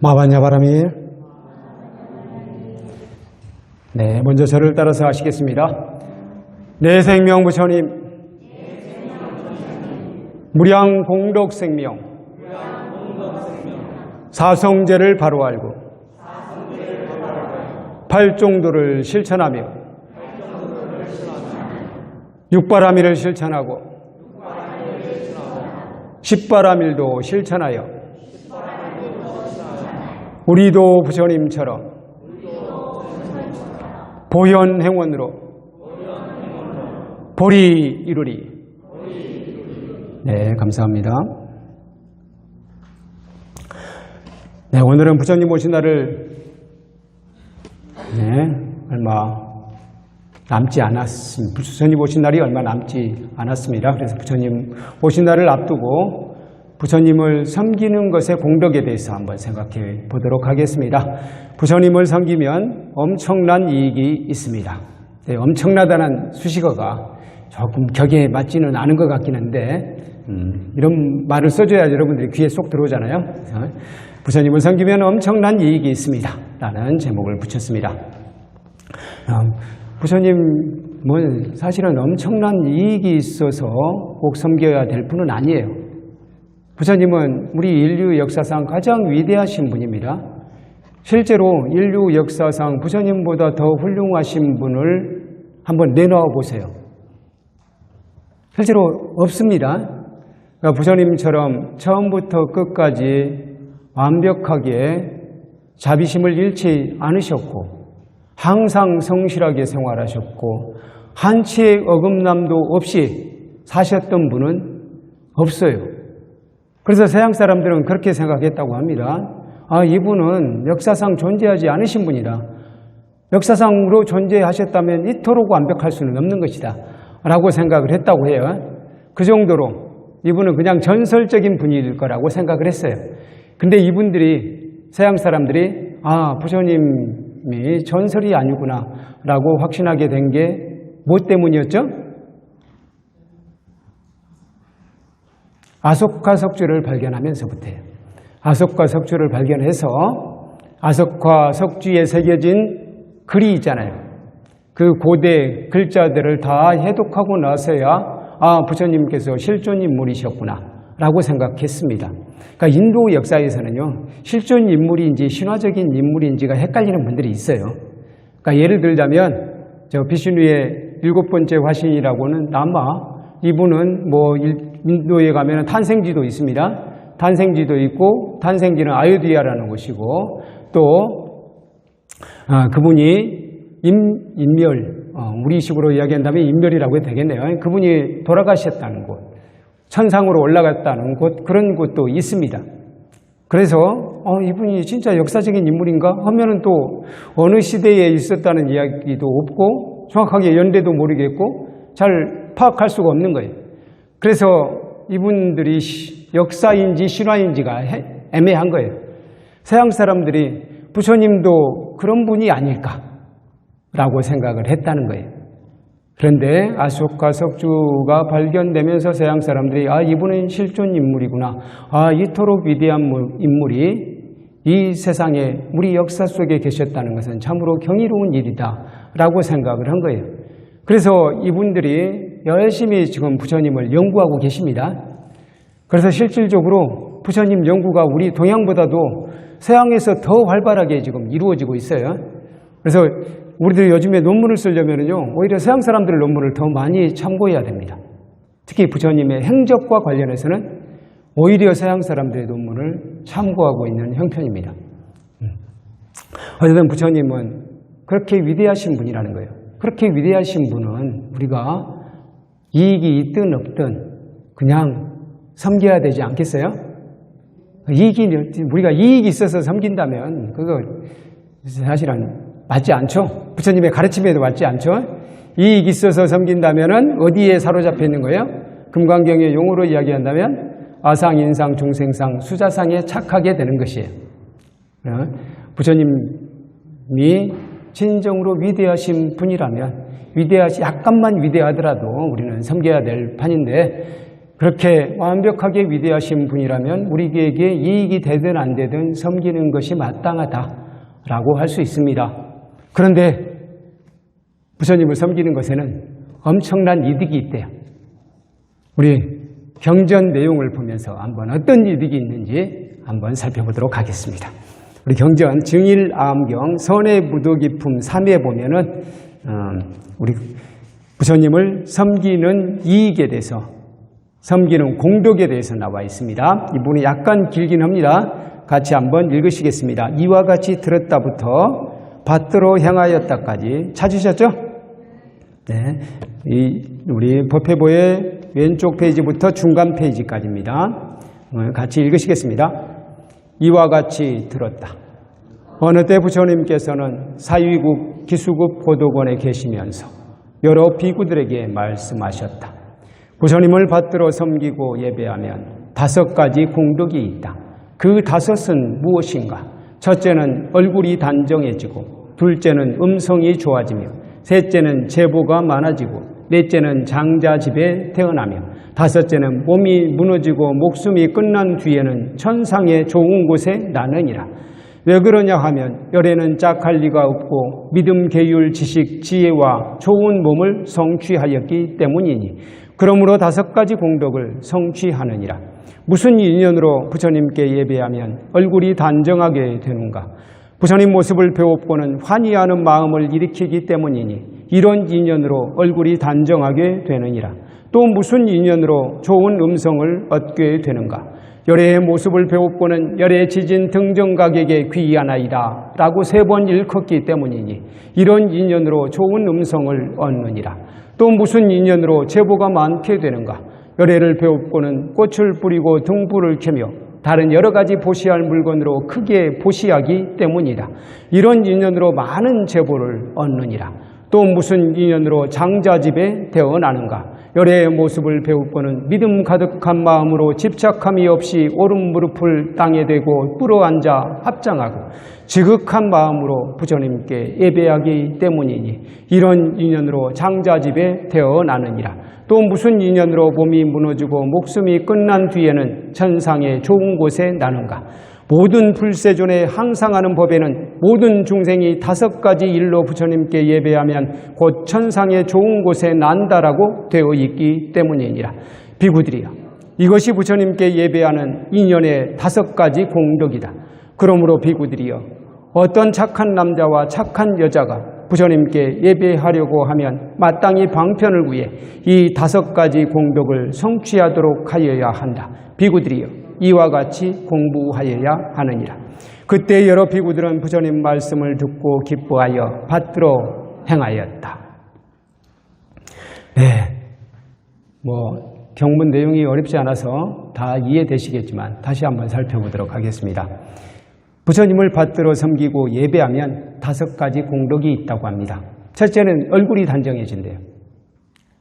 마반야바람이. 네, 먼저 저를 따라서 하시겠습니다. 내 생명 부처님, 무량 공덕 생명, 사성제를 바로 알고 팔종도를 실천하며 육바라밀을 실천하고 십바라밀도 실천하여 우리도 부처님처럼 보현행원으로 보리 이루리. 네, 감사합니다. 네, 오늘은 부처님 오신 날을 얼마 남지 않았습니다. 부처님 오신 날이 얼마 남지 않았습니다. 그래서 부처님 오신 날을 앞두고 부처님을 섬기는 것의 공덕에 대해서 한번 생각해 보도록 하겠습니다. 부처님을 섬기면 엄청난 이익이 있습니다. 네, 엄청나다는 수식어가 조금 격에 맞지는 않은 것 같긴 한데 이런 말을 써줘야 여러분들이 귀에 쏙 들어오잖아요. 그래서 부처님을 섬기면 엄청난 이익이 있습니다 라는 제목을 붙였습니다. 부처님은 사실은 엄청난 이익이 있어서 꼭 섬겨야 될 분은 아니에요. 부처님은 우리 인류 역사상 가장 위대하신 분입니다. 실제로 인류 역사상 부처님보다 더 훌륭하신 분을 한번 내놓아 보세요. 실제로 없습니다. 그러니까 부처님처럼 처음부터 끝까지 완벽하게 자비심을 잃지 않으셨고 항상 성실하게 생활하셨고 한치의 어긋남도 없이 사셨던 분은 없어요. 그래서 서양 사람들은 그렇게 생각했다고 합니다. 이분은 역사상 존재하지 않으신 분이다. 역사상으로 존재하셨다면 이토록 완벽할 수는 없는 것이다 라고 생각을 했다고 해요. 그 정도로 이분은 그냥 전설적인 분일 거라고 생각을 했어요. 근데 이분들이, 서양 사람들이 부처님이 전설이 아니구나 라고 확신하게 된 게 뭐 때문이었죠? 아속화 석주를 발견하면서부터예요. 아속화 석주를 발견해서 아속화 석주에 새겨진 글이 있잖아요. 그 고대 글자들을 다 해독하고 나서야 부처님께서 실존 인물이셨구나 라고 생각했습니다. 그러니까 인도 역사에서는요, 실존 인물인지 신화적인 인물인지가 헷갈리는 분들이 있어요. 그러니까 예를 들자면 비슈누의 7번째 화신이라고는 아마 이분은 인도에 가면 탄생지도 있습니다. 탄생지도 있고, 탄생지는 아요디아라는 곳이고, 또 그분이 인멸, 우리식으로 이야기한다면 인멸이라고 해도 되겠네요. 그분이 돌아가셨다는 곳, 천상으로 올라갔다는 곳, 그런 곳도 있습니다. 그래서 이분이 진짜 역사적인 인물인가 하면은 또 어느 시대에 있었다는 이야기도 없고 정확하게 연대도 모르겠고 잘 파악할 수가 없는 거예요. 그래서 이분들이 역사인지 신화인지가 애매한 거예요. 서양 사람들이 부처님도 그런 분이 아닐까라고 생각을 했다는 거예요. 그런데 아속화 석주가 발견되면서 서양 사람들이 이분은 실존 인물이구나. 이토록 위대한 인물이 이 세상에 우리 역사 속에 계셨다는 것은 참으로 경이로운 일이다 라고 생각을 한 거예요. 그래서 이분들이 열심히 지금 부처님을 연구하고 계십니다. 그래서 실질적으로 부처님 연구가 우리 동양보다도 서양에서 더 활발하게 지금 이루어지고 있어요. 그래서 우리들이 요즘에 논문을 쓰려면요, 오히려 서양 사람들의 논문을 더 많이 참고해야 됩니다. 특히 부처님의 행적과 관련해서는 오히려 서양 사람들의 논문을 참고하고 있는 형편입니다. 어쨌든 부처님은 그렇게 위대하신 분이라는 거예요. 그렇게 위대하신 분은 우리가 이익이 있든 없든 그냥 섬겨야 되지 않겠어요? 우리가 이익이 있어서 섬긴다면 그거 사실은 맞지 않죠? 부처님의 가르침에도 맞지 않죠? 이익이 있어서 섬긴다면 어디에 사로잡혀 있는 거예요? 금강경의 용어로 이야기한다면 아상, 인상, 중생상, 수자상에 착하게 되는 것이에요. 부처님이 진정으로 위대하신 분이라면 약간만 위대하더라도 우리는 섬겨야 될 판인데 그렇게 완벽하게 위대하신 분이라면 우리에게 이익이 되든 안 되든 섬기는 것이 마땅하다라고 할 수 있습니다. 그런데 부처님을 섬기는 것에는 엄청난 이득이 있대요. 우리 경전 내용을 보면서 한번 어떤 이득이 있는지 한번 살펴보도록 하겠습니다. 우리 경전 증일암경 선해무도기품 3에 보면은 우리 부처님을 섬기는 이익에 대해서, 섬기는 공덕에 대해서 나와 있습니다. 이 부분이 약간 길긴 합니다. 같이 한번 읽으시겠습니다. 이와 같이 들었다부터 받들어 향하였다까지 찾으셨죠? 네, 우리 법회보의 왼쪽 페이지부터 중간 페이지까지입니다. 같이 읽으시겠습니다. 이와 같이 들었다. 어느 때 부처님께서는 사위국 기수급 고도원에 계시면서 여러 비구들에게 말씀하셨다. 부처님을 받들어 섬기고 예배하면 5가지 공덕이 있다. 그 5은 무엇인가? 첫째는 얼굴이 단정해지고, 둘째는 음성이 좋아지며, 셋째는 제보가 많아지고, 넷째는 장자집에 태어나며, 5째는 몸이 무너지고 목숨이 끝난 뒤에는 천상의 좋은 곳에 나느니라. 왜 그러냐 하면 열에는 짝할 리가 없고 믿음, 계율, 지식, 지혜와 좋은 몸을 성취하였기 때문이니 그러므로 5가지 공덕을 성취하느니라. 무슨 인연으로 부처님께 예배하면 얼굴이 단정하게 되는가? 부처님 모습을 배웁고는 환희하는 마음을 일으키기 때문이니 이런 인연으로 얼굴이 단정하게 되느니라. 또 무슨 인연으로 좋은 음성을 얻게 되는가? 열애의 모습을 배웁고는 열애 지진 등정각에게 귀하나이다 라고 3번 일컫기 때문이니 이런 인연으로 좋은 음성을 얻느니라. 또 무슨 인연으로 제보가 많게 되는가? 열애를 배웁고는 꽃을 뿌리고 등불을 켜며 다른 여러 가지 보시할 물건으로 크게 보시하기 때문이다. 이런 인연으로 많은 제보를 얻느니라. 또 무슨 인연으로 장자집에 태어나는가? 열애의 모습을 배우고는 믿음 가득한 마음으로 집착함이 없이 오른 무릎을 땅에 대고 꿇어앉아 합장하고 지극한 마음으로 부처님께 예배하기 때문이니 이런 인연으로 장자집에 태어나느니라. 또 무슨 인연으로 몸이 무너지고 목숨이 끝난 뒤에는 천상의 좋은 곳에 나는가? 모든 불세존에 항상하는 법에는 모든 중생이 5가지 일로 부처님께 예배하면 곧 천상의 좋은 곳에 난다라고 되어 있기 때문이니라. 비구들이여, 이것이 부처님께 예배하는 인연의 5가지 공덕이다. 그러므로 비구들이여, 어떤 착한 남자와 착한 여자가 부처님께 예배하려고 하면 마땅히 방편을 위해 이 5가지 공덕을 성취하도록 하여야 한다. 비구들이여, 이와 같이 공부하여야 하느니라. 그때 여러 비구들은 부처님 말씀을 듣고 기뻐하여 받들어 행하였다. 네, 경문 내용이 어렵지 않아서 다 이해되시겠지만 다시 한번 살펴보도록 하겠습니다. 부처님을 받들어 섬기고 예배하면 5가지 공덕이 있다고 합니다. 첫째는 얼굴이 단정해진대요.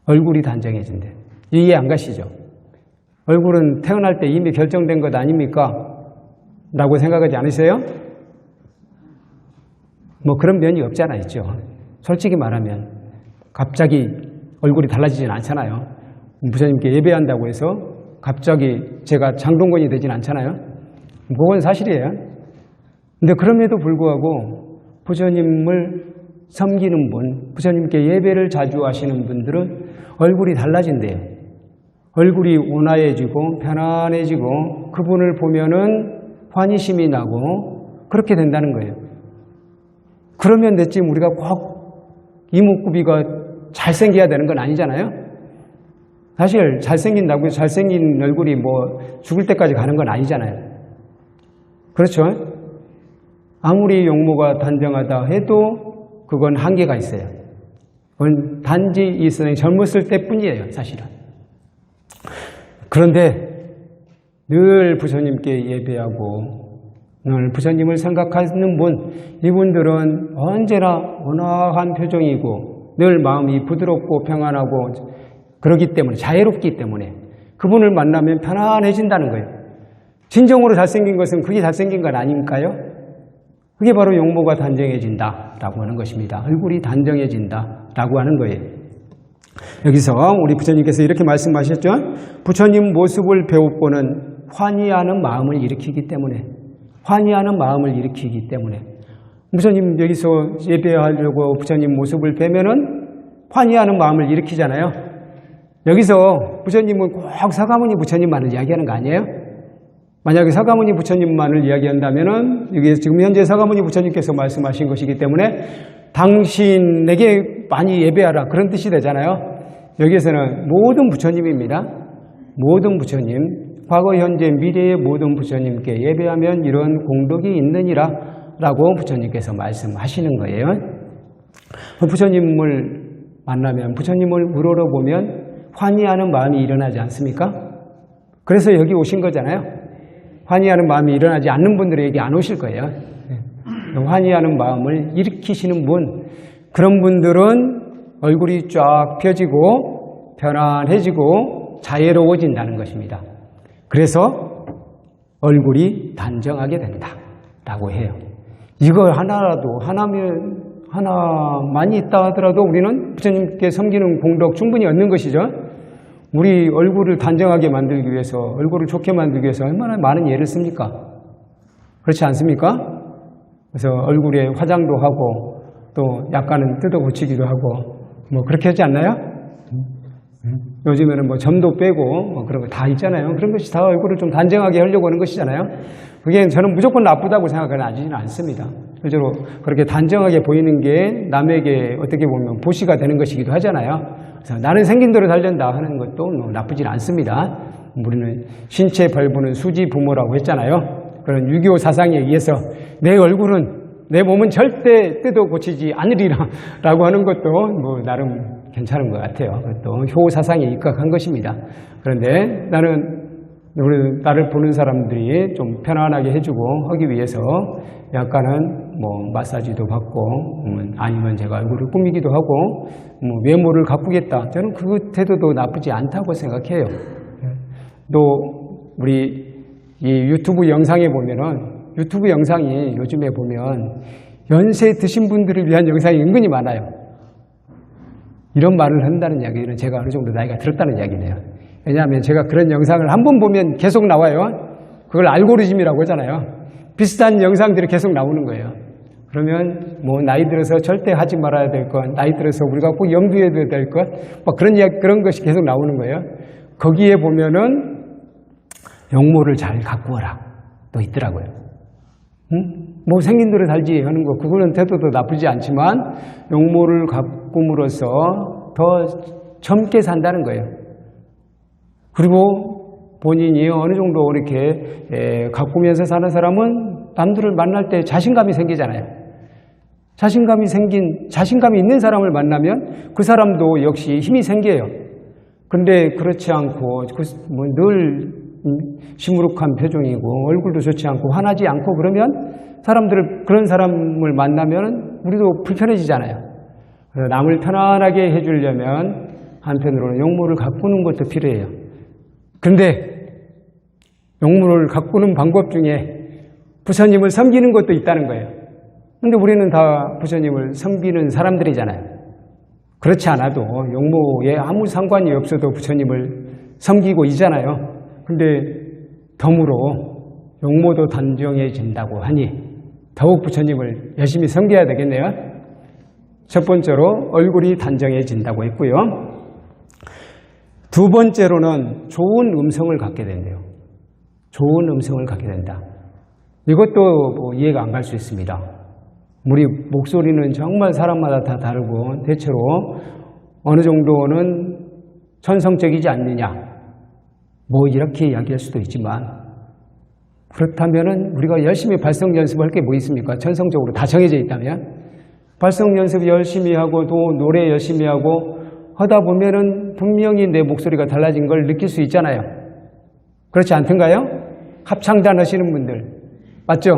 얼굴이 단정해진대요. 이해 안 가시죠? 얼굴은 태어날 때 이미 결정된 것 아닙니까? 라고 생각하지 않으세요? 그런 면이 없잖아, 있죠. 솔직히 말하면 갑자기 얼굴이 달라지진 않잖아요. 부처님께 예배한다고 해서 갑자기 제가 장동건이 되진 않잖아요. 그건 사실이에요. 근데 그럼에도 불구하고 부처님을 섬기는 분, 부처님께 예배를 자주 하시는 분들은 얼굴이 달라진대요. 얼굴이 온화해지고 편안해지고 그분을 보면은 환희심이 나고 그렇게 된다는 거예요. 그러면 됐지 우리가 꼭 이목구비가 잘생겨야 되는 건 아니잖아요. 사실 잘생긴다고 해서 잘생긴 얼굴이 죽을 때까지 가는 건 아니잖아요. 그렇죠? 아무리 용모가 단정하다 해도 그건 한계가 있어요. 그건 단지 이 선생이 젊었을 때뿐이에요, 사실은. 그런데 늘 부처님께 예배하고 늘 부처님을 생각하는 분, 이분들은 언제나 온화한 표정이고 늘 마음이 부드럽고 평안하고 그러기 때문에, 자애롭기 때문에 그분을 만나면 편안해진다는 거예요. 진정으로 잘생긴 것은 그게 잘생긴 건 아닐까요? 그게 바로 용모가 단정해진다라고 하는 것입니다. 얼굴이 단정해진다라고 하는 거예요. 여기서 우리 부처님께서 이렇게 말씀하셨죠. 부처님 모습을 배우고는 환희하는 마음을 일으키기 때문에, 환희하는 마음을 일으키기 때문에, 부처님 여기서 예배하려고 부처님 모습을 뵈면은 환희하는 마음을 일으키잖아요. 여기서 부처님은 꼭 사가모니 부처님만을 이야기하는 거 아니에요? 만약에 사가모니 부처님만을 이야기한다면은 이게 지금 현재 사가모니 부처님께서 말씀하신 것이기 때문에 당신에게 많이 예배하라 그런 뜻이 되잖아요. 여기에서는 모든 부처님입니다. 모든 부처님, 과거, 현재, 미래의 모든 부처님께 예배하면 이런 공덕이 있느니라 라고 부처님께서 말씀하시는 거예요. 부처님을 만나면, 부처님을 우러러보면 환희하는 마음이 일어나지 않습니까? 그래서 여기 오신 거잖아요. 환희하는 마음이 일어나지 않는 분들은 여기 안 오실 거예요. 환희하는 마음을 일으키시는 분, 그런 분들은 얼굴이 쫙 펴지고 편안해지고 자애로워진다는 것입니다. 그래서 얼굴이 단정하게 된다라고 해요. 이거 하나라도, 하나만이 있다 하더라도 우리는 부처님께 섬기는 공덕 충분히 얻는 것이죠. 우리 얼굴을 단정하게 만들기 위해서, 얼굴을 좋게 만들기 위해서 얼마나 많은 예를 씁니까? 그렇지 않습니까? 그래서 얼굴에 화장도 하고 또 약간은 뜯어 고치기도 하고 뭐 그렇게 하지 않나요? 요즘에는 뭐 점도 빼고 뭐 그런 거 다 있잖아요. 그런 것이 다 얼굴을 좀 단정하게 하려고 하는 것이잖아요. 그게 저는 무조건 나쁘다고 생각하지는 않습니다. 실제로 그렇게 단정하게 보이는 게 남에게 어떻게 보면 보시가 되는 것이기도 하잖아요. 그래서 나는 생긴 대로 살련다 하는 것도 뭐 나쁘진 않습니다. 우리는 신체 벌부는 수지 부모라고 했잖아요. 그런 유교 사상에 의해서 내 얼굴은, 내 몸은 절대 뜯어 고치지 않으리라 라고 하는 것도 뭐 나름 괜찮은 것 같아요. 그것도 효 사상에 입각한 것입니다. 그런데 나를 보는 사람들이 좀 편안하게 해주고 하기 위해서 약간은 뭐 마사지도 받고 아니면 제가 얼굴을 꾸미기도 하고 뭐 외모를 가꾸겠다. 저는 그 태도도 나쁘지 않다고 생각해요. 또 우리 이 유튜브 영상에 보면은, 유튜브 영상이 요즘에 보면 연세 드신 분들을 위한 영상이 은근히 많아요. 이런 말을 한다는 이야기는 제가 어느 정도 나이가 들었다는 이야기네요. 왜냐하면 제가 그런 영상을 한 번 보면 계속 나와요. 그걸 알고리즘이라고 하잖아요. 비슷한 영상들이 계속 나오는 거예요. 그러면 뭐 나이 들어서 절대 하지 말아야 될 것, 나이 들어서 우리가 꼭 염두에 둬야 될 것, 막 그런 것이 계속 나오는 거예요. 거기에 보면은 용모를 잘 가꾸어라 또 있더라고요. 뭐 생긴 대로 살지 하는 거, 그거는 태도도 나쁘지 않지만 용모를 가꿈으로써 더 젊게 산다는 거예요. 그리고 본인이 어느 정도 이렇게 가꾸면서 사는 사람은 남들을 만날 때 자신감이 생기잖아요. 자신감이 있는 사람을 만나면 그 사람도 역시 힘이 생겨요. 근데 그렇지 않고 늘 시무룩한 표정이고 얼굴도 좋지 않고 화나지 않고 그러면 그런 사람을 만나면 우리도 불편해지잖아요. 그래서 남을 편안하게 해주려면 한편으로는 용모를 가꾸는 것도 필요해요. 근데 용모를 가꾸는 방법 중에 부처님을 섬기는 것도 있다는 거예요. 근데 우리는 다 부처님을 섬기는 사람들이잖아요. 그렇지 않아도 용모에 아무 상관이 없어도 부처님을 섬기고 있잖아요. 근데 덤으로 용모도 단정해진다고 하니 더욱 부처님을 열심히 섬겨야 되겠네요. 첫 번째로 얼굴이 단정해진다고 했고요. 두 번째로는 좋은 음성을 갖게 된대요. 좋은 음성을 갖게 된다. 이것도 뭐 이해가 안 갈 수 있습니다. 우리 목소리는 정말 사람마다 다 다르고 대체로 어느 정도는 천성적이지 않느냐 뭐 이렇게 이야기할 수도 있지만, 그렇다면은 우리가 열심히 발성 연습할 게 뭐 있습니까? 천성적으로 다 정해져 있다면 발성 연습 열심히 하고 또 노래 열심히 하고 하다 보면은 분명히 내 목소리가 달라진 걸 느낄 수 있잖아요. 그렇지 않던가요? 합창단 하시는 분들 맞죠?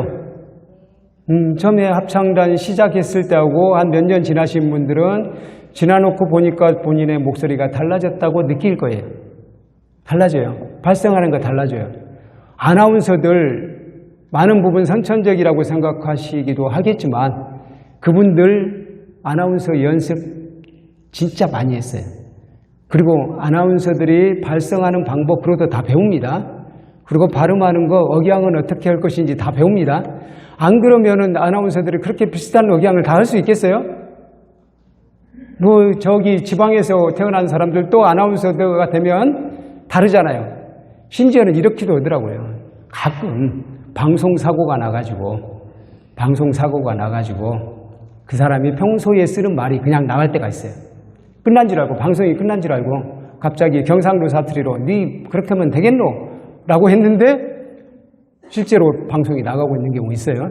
처음에 합창단 시작했을 때하고 한 몇 년 지나신 분들은 지나놓고 보니까 본인의 목소리가 달라졌다고 느낄 거예요. 달라져요. 발성하는 거 달라져요. 아나운서들 많은 부분 선천적이라고 생각하시기도 하겠지만 그분들 아나운서 연습 진짜 많이 했어요. 그리고 아나운서들이 발성하는 방법, 그것도 다 배웁니다. 그리고 발음하는 거, 억양은 어떻게 할 것인지 다 배웁니다. 안 그러면은 아나운서들이 그렇게 비슷한 억양을 다 할 수 있겠어요? 뭐 저기 지방에서 태어난 사람들도 아나운서가 되면 다르잖아요. 심지어는 이렇게도 하더라고요. 가끔 방송사고가 나가지고 그 사람이 평소에 쓰는 말이 그냥 나갈 때가 있어요. 끝난 줄 알고, 방송이 끝난 줄 알고 갑자기 경상도 사투리로 네 그렇게 하면 되겠노? 라고 했는데 실제로 방송이 나가고 있는 경우 있어요.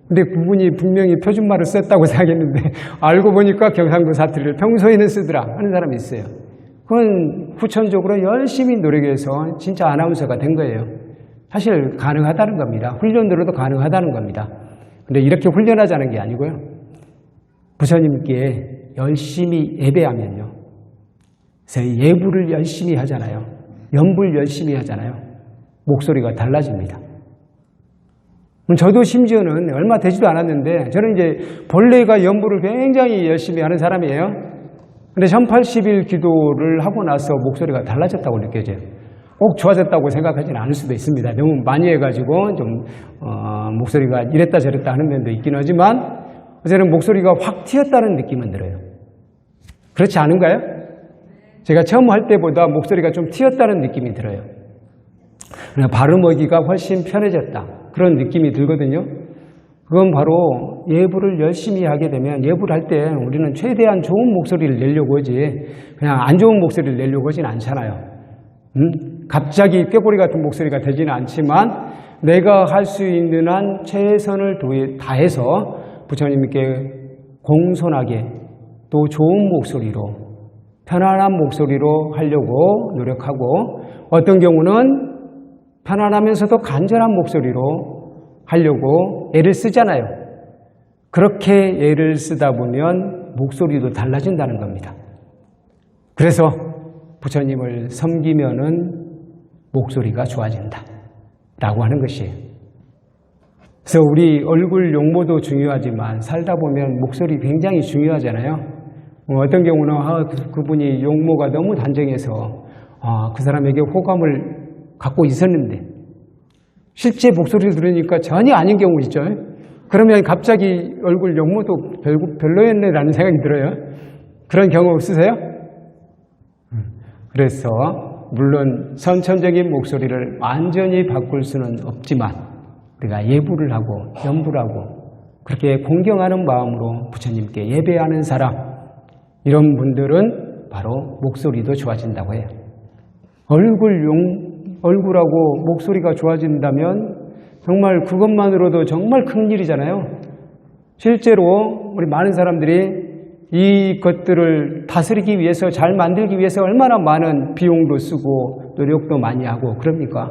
근데 그분이 분명히 표준말을 썼다고 생각했는데 알고 보니까 경상도 사투리를 평소에는 쓰더라 하는 사람이 있어요. 그건 후천적으로 열심히 노력해서 진짜 아나운서가 된 거예요. 사실 가능하다는 겁니다. 훈련으로도 가능하다는 겁니다. 근데 이렇게 훈련하자는 게 아니고요. 부처님께 열심히 예배하면요. 예불을 열심히 하잖아요. 연불 열심히 하잖아요. 목소리가 달라집니다. 저도 심지어는 얼마 되지도 않았는데 저는 이제 본래가 연불을 굉장히 열심히 하는 사람이에요. 근데 1080일 기도를 하고 나서 목소리가 달라졌다고 느껴져요. 꼭 좋아졌다고 생각하지는 않을 수도 있습니다. 너무 많이 해가지고 좀 목소리가 이랬다 저랬다 하는 면도 있긴 하지만 저는 목소리가 확 튀었다는 느낌은 들어요. 그렇지 않은가요? 제가 처음 할 때보다 목소리가 좀 튀었다는 느낌이 들어요. 발음하기가 훨씬 편해졌다. 그런 느낌이 들거든요. 그건 바로 예불을 열심히 하게 되면 예불 할 때 우리는 최대한 좋은 목소리를 내려고 하지 그냥 안 좋은 목소리를 내려고 하진 않잖아요. 갑자기 꾀꼬리 같은 목소리가 되지는 않지만 내가 할 수 있는 한 최선을 다해서 부처님께 공손하게 또 좋은 목소리로 편안한 목소리로 하려고 노력하고 어떤 경우는 편안하면서도 간절한 목소리로 하려고 애를 쓰잖아요. 그렇게 애를 쓰다 보면 목소리도 달라진다는 겁니다. 그래서 부처님을 섬기면은 목소리가 좋아진다 라고 하는 것이에요. 그래서 우리 얼굴 용모도 중요하지만 살다 보면 목소리 굉장히 중요하잖아요. 어떤 경우는 그분이 용모가 너무 단정해서 그 사람에게 호감을 갖고 있었는데 실제 목소리를 들으니까 전혀 아닌 경우 있죠. 그러면 갑자기 얼굴 용모도 별로였네라는 생각이 들어요. 그런 경우 없으세요? 그래서 물론 선천적인 목소리를 완전히 바꿀 수는 없지만 우리가 예불을 하고 연불하고 그렇게 공경하는 마음으로 부처님께 예배하는 사람, 이런 분들은 바로 목소리도 좋아진다고 해요. 얼굴하고 목소리가 좋아진다면 정말 그것만으로도 정말 큰 일이잖아요. 실제로 우리 많은 사람들이 이것들을 다스리기 위해서, 잘 만들기 위해서 얼마나 많은 비용도 쓰고 노력도 많이 하고 그럽니까?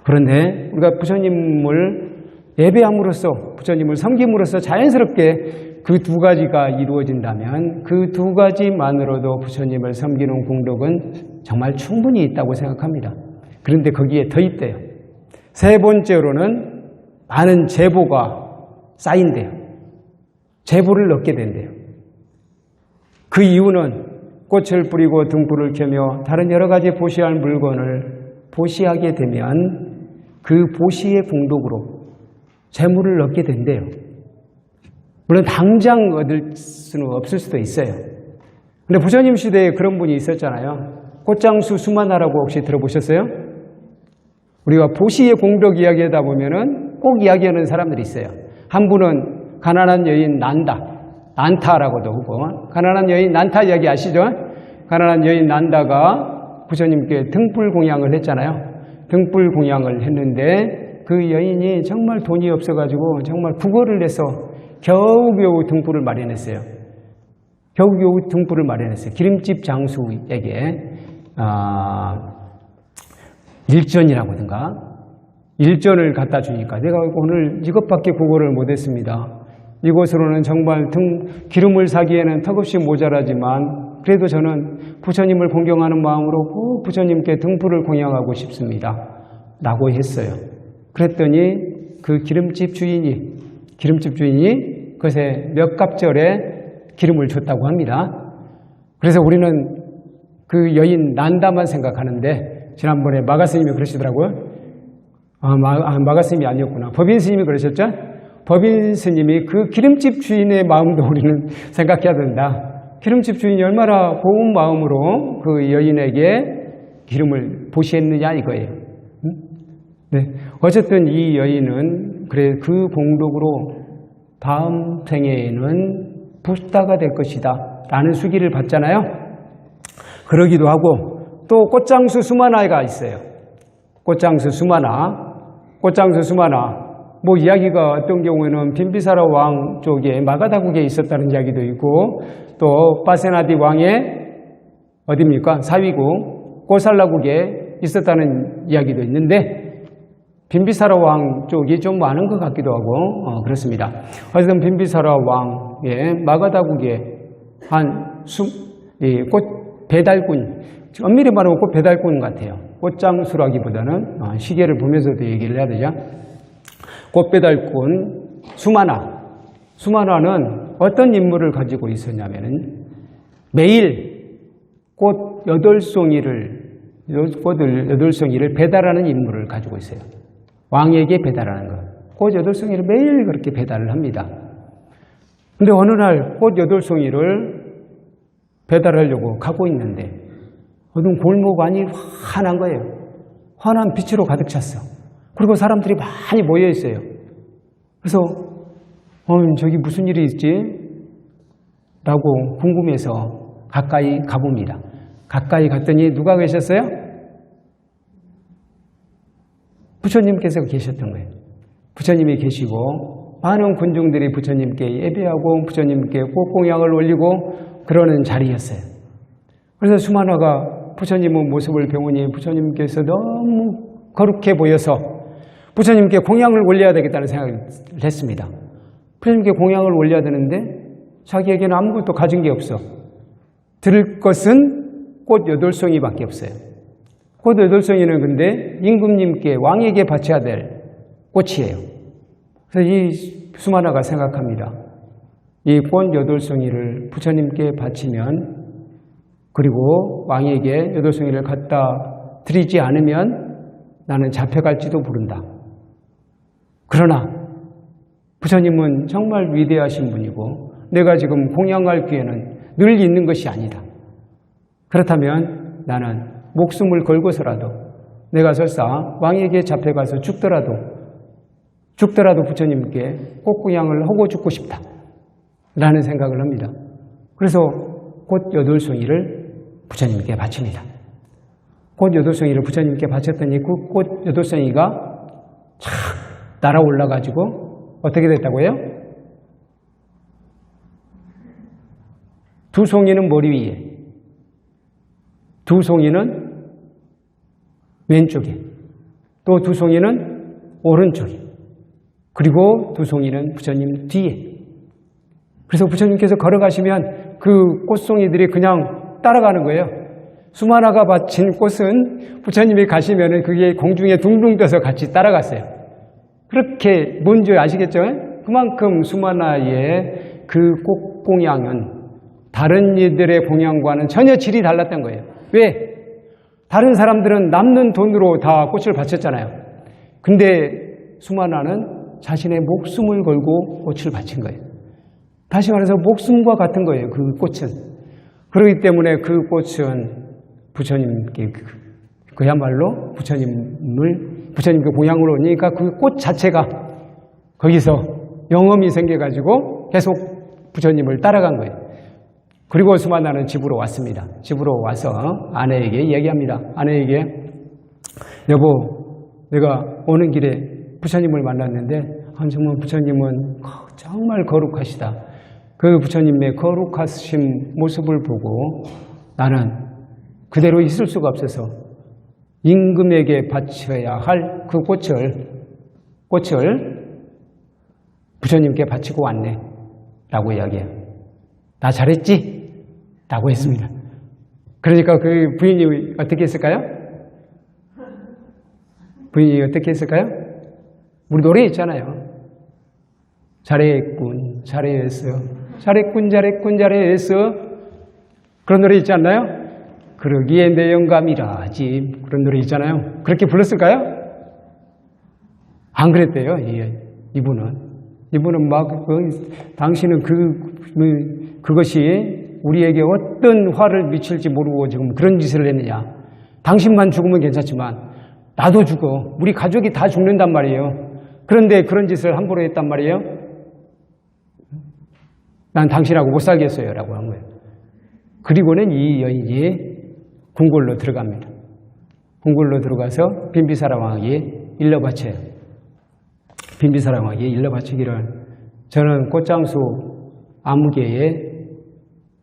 그런데 우리가 부처님을 예배함으로써, 부처님을 섬김으로써 자연스럽게 그 두 가지가 이루어진다면 그 두 가지만으로도 부처님을 섬기는 공덕은 정말 충분히 있다고 생각합니다. 그런데 거기에 더 있대요. 세 번째로는 많은 제보가 쌓인대요. 제보를 얻게 된대요. 그 이유는 꽃을 뿌리고 등불을 켜며 다른 여러 가지 보시할 물건을 보시하게 되면 그 보시의 공덕으로 재물을 얻게 된대요. 물론 당장 얻을 수는 없을 수도 있어요. 근데 부처님 시대에 그런 분이 있었잖아요. 꽃장수 수만화라고 혹시 들어보셨어요? 우리가 보시의 공덕 이야기하다 보면은 꼭 이야기하는 사람들이 있어요. 한 분은 가난한 여인 난타라고도 하고, 가난한 여인 난타 이야기 아시죠? 가난한 여인 난다가 부처님께 등불 공양을 했잖아요. 등불 공양을 했는데 그 여인이 정말 돈이 없어가지고 정말 구걸을 해서 겨우겨우 등불을 마련했어요. 겨우겨우 등불을 마련했어요. 기름집 장수에게 일전이라고든가 일전을 갖다 주니까 내가 오늘 이것밖에 구걸을 못했습니다. 이곳으로는 정말 기름을 사기에는 턱없이 모자라지만 그래도 저는 부처님을 공경하는 마음으로 꼭 부처님께 등불을 공양하고 싶습니다 라고 했어요. 그랬더니 그 기름집 주인이 그것에 몇 갑절에 기름을 줬다고 합니다. 그래서 우리는 그 여인 난다만 생각하는데 지난번에 마가 스님이 그러시더라고요. 마가 스님이 아니었구나. 법인 스님이 그러셨죠? 법인 스님이 그 기름집 주인의 마음도 우리는 생각해야 된다. 기름집 주인이 얼마나 고운 마음으로 그 여인에게 기름을 보시했느냐 이거예요. 네. 어쨌든 이 여인은 그래 그 공덕으로 다음 생애에는 부스타가 될 것이다 라는 수기를 받잖아요. 그러기도 하고 또 꽃장수 수마나가 있어요. 꽃장수 수마나 뭐 이야기가 어떤 경우에는 빈비사라 왕 쪽에 마가다국에 있었다는 이야기도 있고 또 파세나디 왕의 어디입니까? 사위국 꼬살라국에 있었다는 이야기도 있는데 빈비사라 왕 쪽이 좀 많은 것 같기도 하고 그렇습니다. 어쨌든 빈비사라 왕의 마가다국에 꽃 배달꾼, 엄밀히 말하면 꽃 배달꾼 같아요. 꽃장수라기보다는 시계를 보면서도 얘기를 해야 되죠. 꽃 배달꾼 수마나는 어떤 임무를 가지고 있었냐면은 매일 꽃 8송이를 배달하는 임무를 가지고 있어요. 왕에게 배달하는 것. 꽃 8송이를 매일 그렇게 배달을 합니다. 근데 어느 날 꽃 8송이를 배달하려고 가고 있는데 어떤 골목 안이 환한 거예요. 환한 빛으로 가득 찼어. 그리고 사람들이 많이 모여 있어요. 그래서 저기 무슨 일이 있지? 라고 궁금해서 가까이 가봅니다. 가까이 갔더니 누가 계셨어요? 부처님께서 계셨던 거예요. 부처님이 계시고 많은 군중들이 부처님께 예배하고 부처님께 꽃공양을 올리고 그러는 자리였어요. 그래서 수마나가 부처님의 모습을 배우니 부처님께서 너무 거룩해 보여서 부처님께 공양을 올려야 되겠다는 생각을 했습니다. 부처님께 공양을 올려야 되는데 자기에게는 아무것도 가진 게 없어. 들을 것은 꽃 8송이밖에 없어요. 꽃 8송이는 근데 임금님께 왕에게 바쳐야 될 꽃이에요. 그래서 이 수마나가 생각합니다. 이 꽃 8송이를 부처님께 바치면 그리고 왕에게 8송이를 갖다 드리지 않으면 나는 잡혀갈지도 모른다. 그러나 부처님은 정말 위대하신 분이고 내가 지금 공양할 기회는 늘 있는 것이 아니다. 그렇다면 나는 목숨을 걸고서라도 내가 설사 왕에게 잡혀가서 죽더라도 부처님께 꽃공양을 하고 죽고 싶다 라는 생각을 합니다. 그래서 꽃 8송이를 부처님께 바칩니다. 꽃 8송이를 부처님께 바쳤더니 그 꽃 8송이가 촥 날아 올라가지고 어떻게 됐다고요? 두 송이는 머리 위에, 두 송이는 왼쪽에, 또 두 송이는 오른쪽에, 그리고 두 송이는 부처님 뒤에. 그래서 부처님께서 걸어가시면 그 꽃송이들이 그냥 따라가는 거예요. 수마나가 바친 꽃은 부처님이 가시면은 그게 공중에 둥둥 떠서 같이 따라갔어요. 그렇게 뭔지 아시겠죠? 그만큼 수마나의 그 꽃공양은 다른 이들의 공양과는 전혀 질이 달랐던 거예요. 왜? 다른 사람들은 남는 돈으로 다 꽃을 바쳤잖아요. 근데 수마나는 자신의 목숨을 걸고 꽃을 바친 거예요. 다시 말해서 목숨과 같은 거예요. 그 꽃은. 그렇기 때문에 그 꽃은 부처님께 그야말로 부처님께 공양을 오니까 그 꽃 자체가 거기서 영험이 생겨가지고 계속 부처님을 따라간 거예요. 그리고 수마나는 집으로 왔습니다. 집으로 와서 아내에게 이야기합니다. 아내에게 여보, 내가 오는 길에 부처님을 만났는데 정말 부처님은 정말 거룩하시다. 그 부처님의 거룩하신 모습을 보고 나는 그대로 있을 수가 없어서 임금에게 바쳐야 할 그 꽃을 부처님께 바치고 왔네 라고 이야기해요. 나 잘했지? 라고 했습니다. 그러니까 그 부인이 어떻게 했을까요? 부인이 어떻게 했을까요? 우리 노래 있잖아요. 잘했군, 잘했어. 잘했군, 잘했군, 잘했어. 그런 노래 있지 않나요? 그러기에 내 영감이라 하지. 그런 노래 있잖아요. 그렇게 불렀을까요? 안 그랬대요. 이분은 막 당신은 그것이 우리에게 어떤 화를 미칠지 모르고 지금 그런 짓을 했느냐. 당신만 죽으면 괜찮지만 나도 죽어. 우리 가족이 다 죽는단 말이에요. 그런데 그런 짓을 함부로 했단 말이에요. 난 당신하고 못 살겠어요 라고 한 거예요. 그리고는 이 여인이 궁궐로 들어갑니다. 궁궐로 들어가서 빈비사라 왕에게 일러 바쳐요. 빈비사라 왕에게 일러 바치기를, 저는 꽃장수 아무개의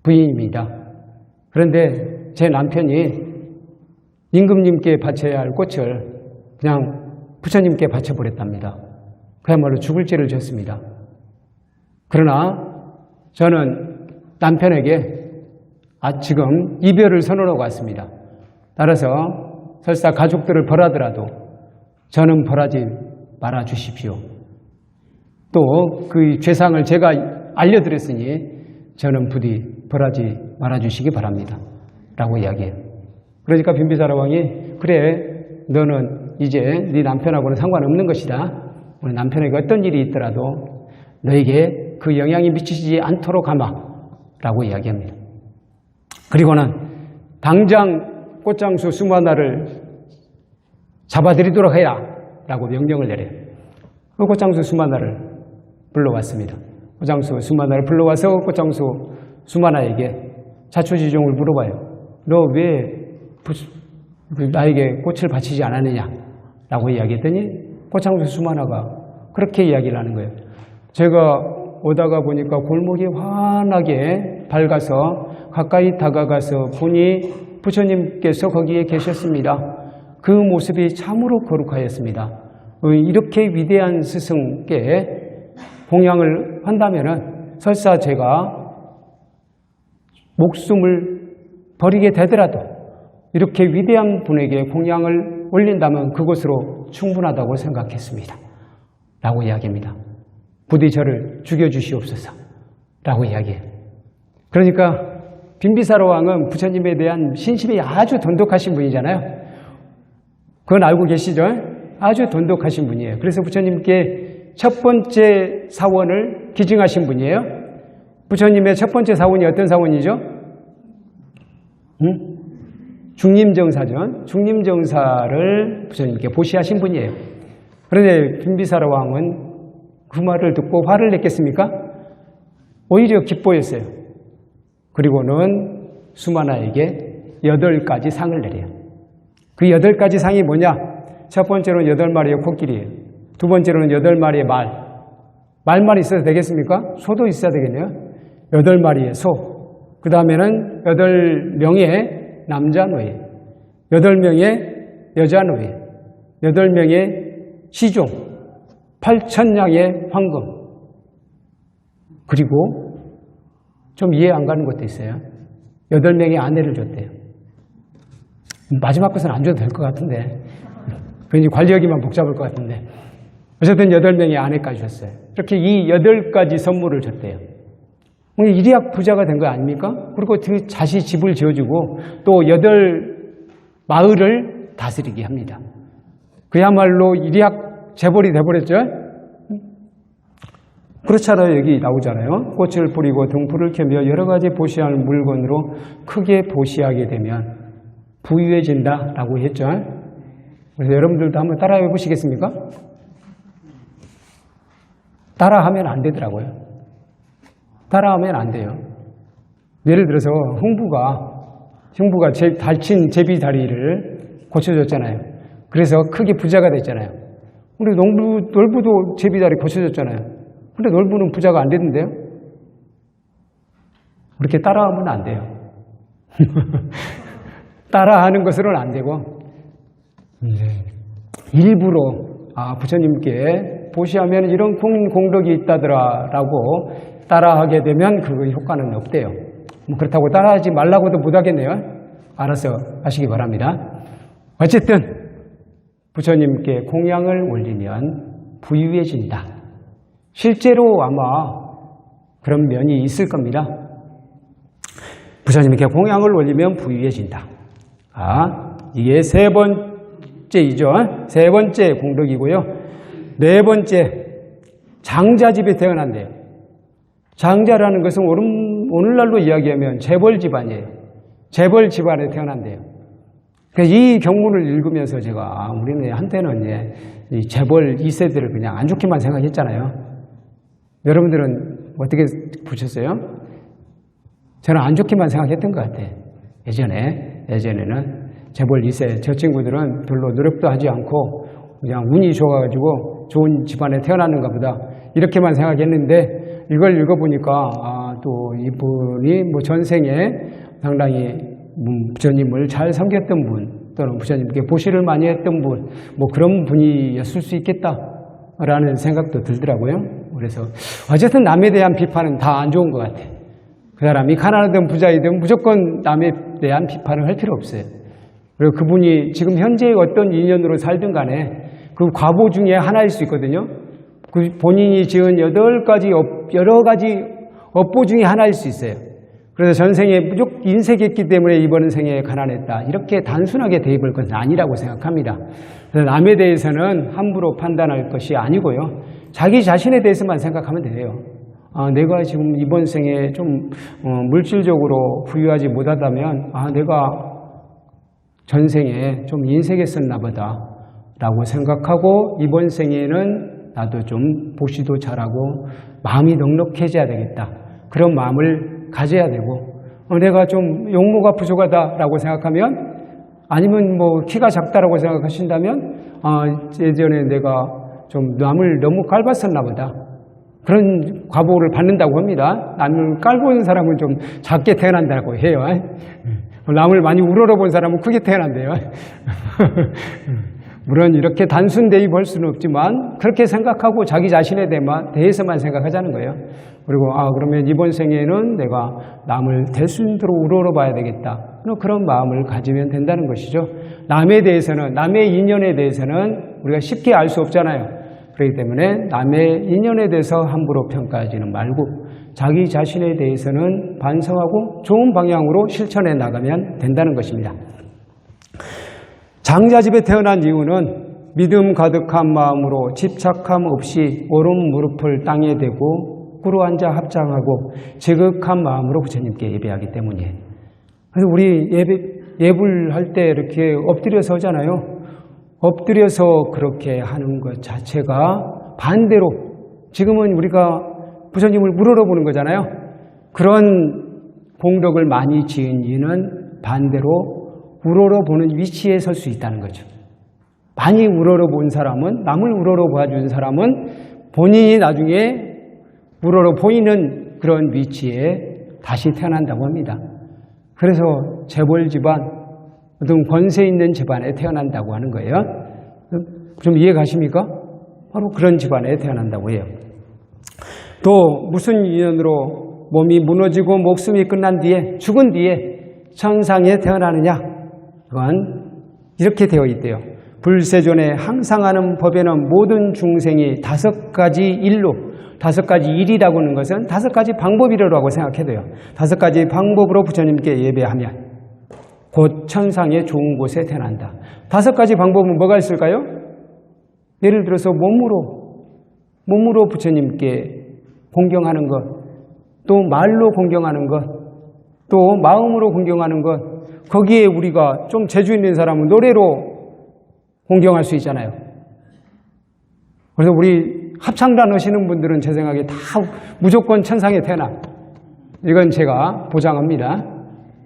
부인입니다. 그런데 제 남편이 임금님께 바쳐야 할 꽃을 그냥 부처님께 바쳐버렸답니다. 그야말로 죽을 죄를 졌습니다. 그러나 저는 남편에게 지금 이별을 선언하고 왔습니다. 따라서 설사 가족들을 벌하더라도 저는 벌하지 말아 주십시오. 또 그 죄상을 제가 알려드렸으니 저는 부디 벌하지 말아 주시기 바랍니다. 라고 이야기해요. 그러니까 빈비사라 왕이, 그래, 너는 이제 네 남편하고는 상관없는 것이다. 우리 남편에게 어떤 일이 있더라도 너에게 그 영향이 미치지 않도록 하마. 라고 이야기합니다. 그리고는 당장 꽃장수 수마나를 잡아들이도록 해라. 라고 명령을 내려요. 그 꽃장수 수마나를 불러왔습니다. 꽃장수 수마나를 불러와서 꽃장수 수마나에게 자초지종을 물어봐요. 너 왜 나에게 꽃을 바치지 않았느냐? 라고 이야기했더니 꽃장수 수마나가 그렇게 이야기를 하는 거예요. 제가 오다가 보니까 골목이 환하게 밝아서 가까이 다가가서 보니 부처님께서 거기에 계셨습니다. 그 모습이 참으로 거룩하였습니다. 이렇게 위대한 스승께 공양을 한다면은 설사 제가 목숨을 버리게 되더라도 이렇게 위대한 분에게 공양을 올린다면 그것으로 충분하다고 생각했습니다. 라고 이야기합니다. 부디 저를 죽여주시옵소서. 라고 이야기해요. 그러니까 빈비사라 왕은 부처님에 대한 신심이 아주 돈독하신 분이잖아요. 그건 알고 계시죠? 아주 돈독하신 분이에요. 그래서 부처님께 첫 번째 사원을 기증하신 분이에요. 부처님의 첫 번째 사원이 어떤 사원이죠? 중림정사죠. 중림정사를 부처님께 보시하신 분이에요. 그런데 빈비사라 왕은 그 말을 듣고 화를 냈겠습니까? 오히려 기뻐했어요. 그리고는 수마나에게 8가지 상을 내려요. 그 8가지 상이 뭐냐? 첫 번째로는 8마리의 코끼리예요. 두 번째로는 8마리의 말. 말만 있어도 되겠습니까? 소도 있어야 되겠네요. 8마리의 소. 그 다음에는 8명의 남자 노예, 8명의 여자 노예, 8명의 시종, 8,000냥의 황금. 그리고 좀 이해 안 가는 것도 있어요. 8명의 아내를 줬대요. 마지막 것은 안 줘도 될 것 같은데, 왠지 관리하기만 복잡할 것 같은데, 어쨌든 8명의 아내까지 줬어요. 이렇게 이 8가지 선물을 줬대요. 일약 부자가 된 거 아닙니까? 그리고 자시 집을 지어주고 또 8마을을 다스리게 합니다. 그야말로 일약 재벌이 돼버렸죠? 그렇잖아요. 여기 나오잖아요. 꽃을 뿌리고 등불을 켜며 여러 가지 보시할 물건으로 크게 보시하게 되면 부유해진다라고 했죠. 그래서 여러분들도 한번 따라해 보시겠습니까? 따라하면 안 되더라고요. 따라하면 안 돼요. 예를 들어서 흥부가 다친 제비다리를 고쳐줬잖아요. 그래서 크게 부자가 됐잖아요. 근데 놀부도 제비다리 고쳐줬잖아요. 근데 놀부는 부자가 안 됐는데요? 그렇게 따라하면 안 돼요. 따라하는 것으로는 안 되고, 일부러 부처님께 보시하면 이런 공덕이 있다더라라고 따라하게 되면 그 효과는 없대요. 그렇다고 따라하지 말라고도 못하겠네요. 알아서 하시기 바랍니다. 어쨌든 부처님께 공양을 올리면 부유해진다. 실제로 아마 그런 면이 있을 겁니다. 부처님께 공양을 올리면 부유해진다. 이게 세 번째이죠. 세 번째 공덕이고요. 네 번째, 장자집에 태어난대요. 장자라는 것은 오늘날로 이야기하면 재벌 집안이에요. 재벌 집안에 태어난대요. 이 경문을 읽으면서 제가 우리는 한때는 이 재벌 2세들을 그냥 안 좋게만 생각했잖아요. 여러분들은 어떻게 보셨어요? 저는 안 좋게만 생각했던 것 같아요. 예전에는 재벌 2세 저 친구들은 별로 노력도 하지 않고 그냥 운이 좋아가지고 좋은 집안에 태어났는가 보다 이렇게만 생각했는데 이걸 읽어보니까 또 이분이 뭐 전생에 상당히 부처님을 잘 섬겼던 분 또는 부처님께 보시를 많이 했던 분 뭐 그런 분이었을 수 있겠다라는 생각도 들더라고요. 그래서 어쨌든 남에 대한 비판은 다 안 좋은 것 같아요. 그 사람이 가난하든 부자이든 무조건 남에 대한 비판을 할 필요 없어요. 그리고 그분이 지금 현재 어떤 인연으로 살든 간에 그 과보 중에 하나일 수 있거든요. 그 본인이 지은 여러 가지 업보 중에 하나일 수 있어요. 그래서 전생에 무조건 인색했기 때문에 이번 생에 가난했다. 이렇게 단순하게 대입할 것은 아니라고 생각합니다. 그래서 남에 대해서는 함부로 판단할 것이 아니고요. 자기 자신에 대해서만 생각하면 돼요. 내가 지금 이번 생에 좀 물질적으로 부유하지 못하다면 내가 전생에 좀 인색했었나 보다 라고 생각하고 이번 생에는 나도 좀 보시도 잘하고 마음이 넉넉해져야 되겠다. 그런 마음을 가져야 되고 내가 좀 용모가 부족하다라고 생각하면 아니면 뭐 키가 작다라고 생각하신다면 예전에 내가 좀 남을 너무 깔봤었나 보다. 그런 과보를 받는다고 합니다. 남을 깔보는 사람은 좀 작게 태어난다고 해요. 남을 많이 우러러본 사람은 크게 태어난대요. 물론 이렇게 단순 대입할 수는 없지만 그렇게 생각하고 자기 자신에 대해서만 생각하자는 거예요. 그리고 그러면 이번 생에는 내가 남을 대순도로 우러러봐야 되겠다. 그런 마음을 가지면 된다는 것이죠. 남에 대해서는 남의 인연에 대해서는 우리가 쉽게 알 수 없잖아요. 그렇기 때문에 남의 인연에 대해서 함부로 평가하지는 말고 자기 자신에 대해서는 반성하고 좋은 방향으로 실천해 나가면 된다는 것입니다. 장자집에 태어난 이유는 믿음 가득한 마음으로 집착함 없이 오른 무릎을 땅에 대고 꿇어앉아 합장하고 지극한 마음으로 부처님께 예배하기 때문이에요. 그래서 우리 예불할 때 이렇게 엎드려서 하잖아요. 엎드려서 그렇게 하는 것 자체가 반대로 지금은 우리가 부처님을 우러러보는 거잖아요. 그런 공덕을 많이 지은 이는 반대로 우러러보는 위치에 설 수 있다는 거죠. 많이 우러러본 사람은 남을 우러러봐준 사람은 본인이 나중에 우러러 보이는 그런 위치에 다시 태어난다고 합니다. 그래서 재벌 집안 어떤 권세 있는 집안에 태어난다고 하는 거예요. 좀 이해가십니까? 바로 그런 집안에 태어난다고 해요. 또 무슨 인연으로 몸이 무너지고 목숨이 끝난 뒤에 죽은 뒤에 천상에 태어나느냐? 그건 이렇게 되어 있대요. 불세존에 항상 하는 법에는 모든 중생이 5가지 일로 5가지 일이라고 하는 것은 5가지 방법이라고 생각해야 돼요. 5가지 방법으로 부처님께 예배하면 곧 천상의 좋은 곳에 태어난다. 5가지 방법은 뭐가 있을까요? 예를 들어서 몸으로 부처님께 공경하는 것, 또 말로 공경하는 것, 또 마음으로 공경하는 것, 거기에 우리가 좀 재주 있는 사람은 노래로 공경할 수 있잖아요. 그래서 우리 합창단 하시는 분들은 제 생각에 다 무조건 천상에 태어나. 이건 제가 보장합니다.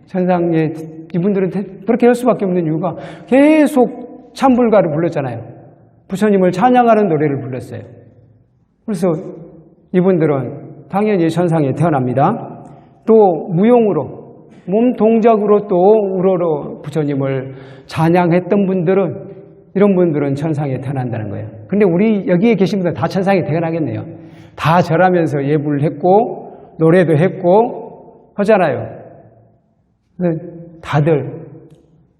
천상에 이분들은 그렇게 할 수밖에 없는 이유가 계속 참불가를 불렀잖아요. 부처님을 찬양하는 노래를 불렀어요. 그래서 이분들은 당연히 천상에 태어납니다. 또 무용으로 몸 동작으로 또 우러러 부처님을 찬양했던 분들은 이런 분들은 천상에 태어난다는 거예요. 근데 우리 여기에 계신 분들 다 천상에 태어나겠네요. 다 절하면서 예불을 했고 노래도 했고 하잖아요. 다들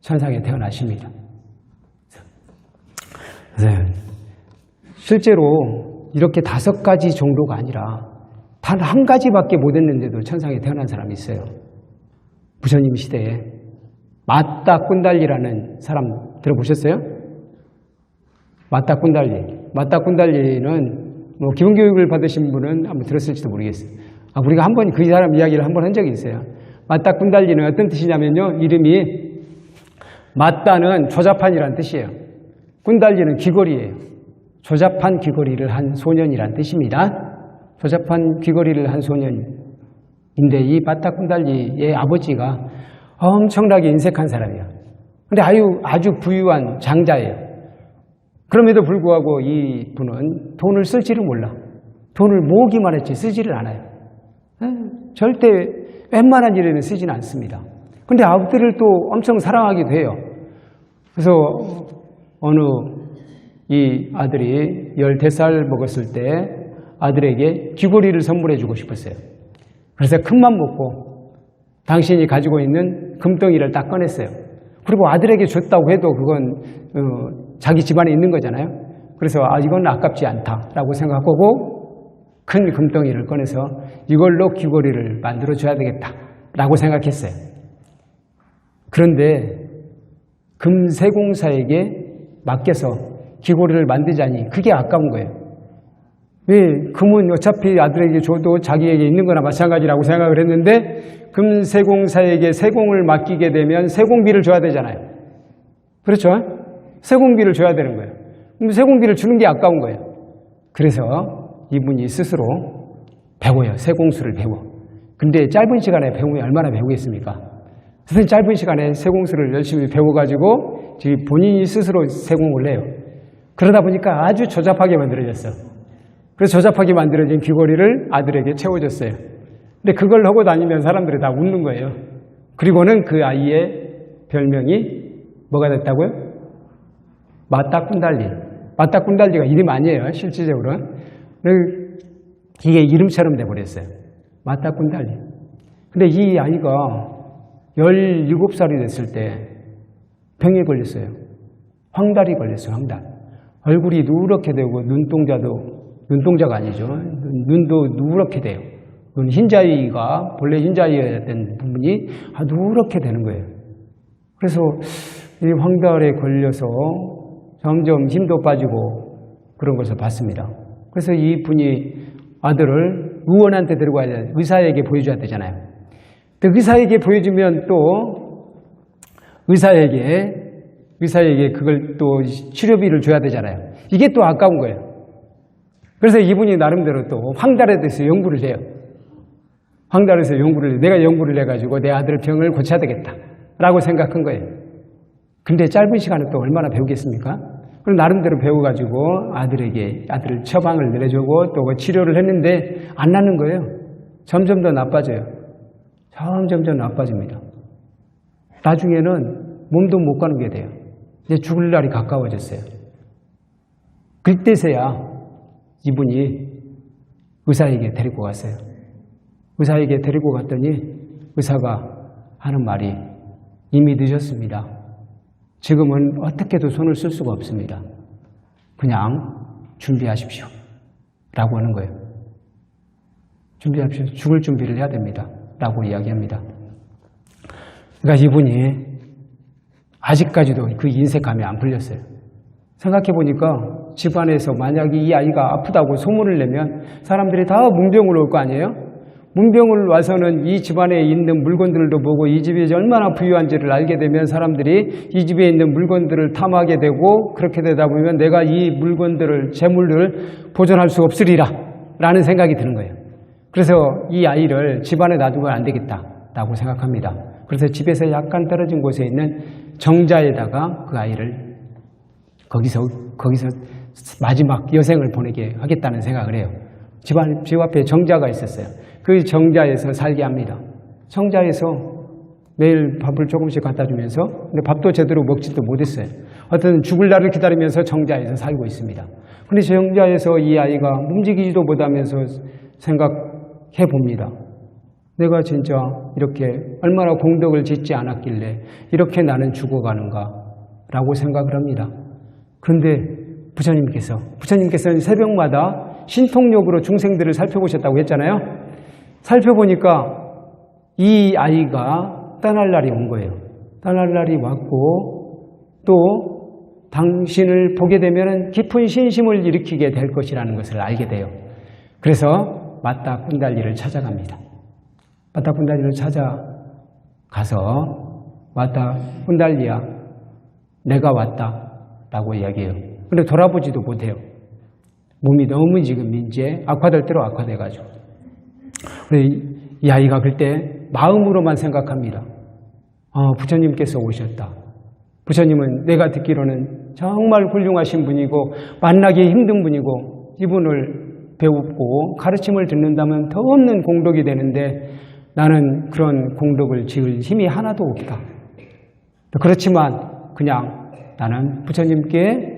천상에 태어나십니다. 실제로 이렇게 5가지 정도가 아니라 단 한 가지밖에 못 했는데도 천상에 태어난 사람이 있어요. 부처님 시대에 마따꾼달리라는 사람 들어보셨어요? 마따꾼달리는 뭐 기본교육을 받으신 분은 한번 들었을지도 모르겠어요. 우리가 한번 그 사람 이야기를 한번 한 적이 있어요. 마따꾼달리는 어떤 뜻이냐면요. 이름이 마따는 조잡한이란 뜻이에요. 꾼달리는 귀걸이에요. 조잡한 귀걸이를 한 소년이란 뜻입니다. 조잡한 귀걸이를 한 소년인데 이 마따꾼달리의 아버지가 엄청나게 인색한 사람이에요. 근데 아주 부유한 장자예요. 그럼에도 불구하고 이 분은 돈을 쓸지를 몰라. 돈을 모으기만 했지 쓰지를 않아요. 절대 웬만한 일에는 쓰지는 않습니다. 근데 아들을 또 엄청 사랑하기도 해요. 그래서 어느 이 아들이 15살 먹었을 때 아들에게 귀걸이를 선물해 주고 싶었어요. 그래서 큰맘 먹고 당신이 가지고 있는 금덩이를 딱 꺼냈어요. 그리고 아들에게 줬다고 해도 그건 자기 집안에 있는 거잖아요. 그래서 이건 아깝지 않다라고 생각하고 큰 금덩이를 꺼내서 이걸로 귀걸이를 만들어줘야 되겠다라고 생각했어요. 그런데 금세공사에게 맡겨서 귀걸이를 만들자니 그게 아까운 거예요. 왜? 금은 어차피 아들에게 줘도 자기에게 있는 거나 마찬가지라고 생각을 했는데 금세공사에게 세공을 맡기게 되면 세공비를 줘야 되잖아요. 그렇죠? 세공비를 줘야 되는 거예요. 그럼 세공비를 주는 게 아까운 거예요. 그래서 이분이 스스로 배워요. 세공수를 배워. 근데 짧은 시간에 배우면 얼마나 배우겠습니까? 선생님 짧은 시간에 세공수를 열심히 배워가지고 지금 본인이 스스로 세공을 해요. 그러다 보니까 아주 조잡하게 만들어졌어요. 그래서 조잡하게 만들어진 귀걸이를 아들에게 채워줬어요. 근데 그걸 하고 다니면 사람들이 다 웃는 거예요. 그리고는 그 아이의 별명이 뭐가 됐다고요? 마따꾼달리. 마따꾼달리가 이름 아니에요, 실질적으로. 이게 이름처럼 돼버렸어요. 마따꾼달리. 근데 이 아이가 17살이 됐을 때 병에 걸렸어요. 황달이 걸렸어요, 황달. 얼굴이 누렇게 되고 눈동자가 아니죠. 눈도 누렇게 돼요. 눈 흰자위가 본래 흰자위였던 부분이 누렇게 되는 거예요. 그래서 이 황달에 걸려서 점점 힘도 빠지고 그런 것을 봤습니다. 그래서 이 분이 아들을 의원한테 데려가야 돼. 의사에게 보여줘야 되잖아요. 근데 의사에게 보여주면 또 의사에게 그걸 또 치료비를 줘야 되잖아요. 이게 또 아까운 거예요. 그래서 이분이 나름대로 또 황달에 대해서 연구를 해요. 황달에서 연구를 해요. 내가 연구를 해가지고 내 아들 병을 고쳐야 되겠다라고 생각한 거예요. 근데 짧은 시간에 또 얼마나 배우겠습니까? 그럼 나름대로 배워가지고 아들을 처방을 내려주고 또 치료를 했는데 안 낫는 거예요. 점점 더 나빠져요. 점점 더 나빠집니다. 나중에는 몸도 못 가는 게 돼요. 이제 죽을 날이 가까워졌어요. 그때서야 이분이 의사에게 데리고 갔어요. 의사에게 데리고 갔더니 의사가 하는 말이 이미 늦었습니다. 지금은 어떻게도 손을 쓸 수가 없습니다. 그냥 준비하십시오. 라고 하는 거예요. 준비하십시오. 죽을 준비를 해야 됩니다. 라고 이야기합니다. 그러니까 이분이 아직까지도 그 인색감이 안 풀렸어요. 생각해보니까 집안에서 만약에 이 아이가 아프다고 소문을 내면 사람들이 다 문병을 올 거 아니에요? 문병을 와서는 이 집안에 있는 물건들도 보고 이 집이 얼마나 부유한지를 알게 되면 사람들이 이 집에 있는 물건들을 탐하게 되고 그렇게 되다 보면 내가 이 물건들을, 재물을 보존할 수 없으리라 라는 생각이 드는 거예요. 그래서 이 아이를 집안에 놔두면 안 되겠다라고 생각합니다. 그래서 집에서 약간 떨어진 곳에 있는 정자에다가 그 아이를 거기서 마지막 여생을 보내게 하겠다는 생각을 해요. 집 앞에 정자가 있었어요. 그 정자에서 살게 합니다. 정자에서 매일 밥을 조금씩 갖다 주면서, 근데 밥도 제대로 먹지도 못했어요. 어떤 죽을 날을 기다리면서 정자에서 살고 있습니다. 근데 정자에서 이 아이가 움직이지도 못하면서 생각해 봅니다. 내가 진짜 이렇게 얼마나 공덕을 짓지 않았길래 이렇게 나는 죽어가는가 라고 생각을 합니다. 그런데 부처님께서는 새벽마다 신통력으로 중생들을 살펴보셨다고 했잖아요. 살펴보니까 이 아이가 떠날 날이 온 거예요. 떠날 날이 왔고 또 당신을 보게 되면 깊은 신심을 일으키게 될 것이라는 것을 알게 돼요. 그래서 마따 군달리를 찾아갑니다. 마따 군달리를 찾아가서 마따 군달리야, 내가 왔다 라고 이야기해요. 근데 돌아보지도 못해요. 몸이 너무 지금 이제 악화될 대로 악화돼가지고. 이 아이가 그때 마음으로만 생각합니다. 부처님께서 오셨다. 부처님은 내가 듣기로는 정말 훌륭하신 분이고 만나기 힘든 분이고 이분을 배우고 가르침을 듣는다면 더 없는 공덕이 되는데 나는 그런 공덕을 지을 힘이 하나도 없다. 그렇지만 그냥 나는 부처님께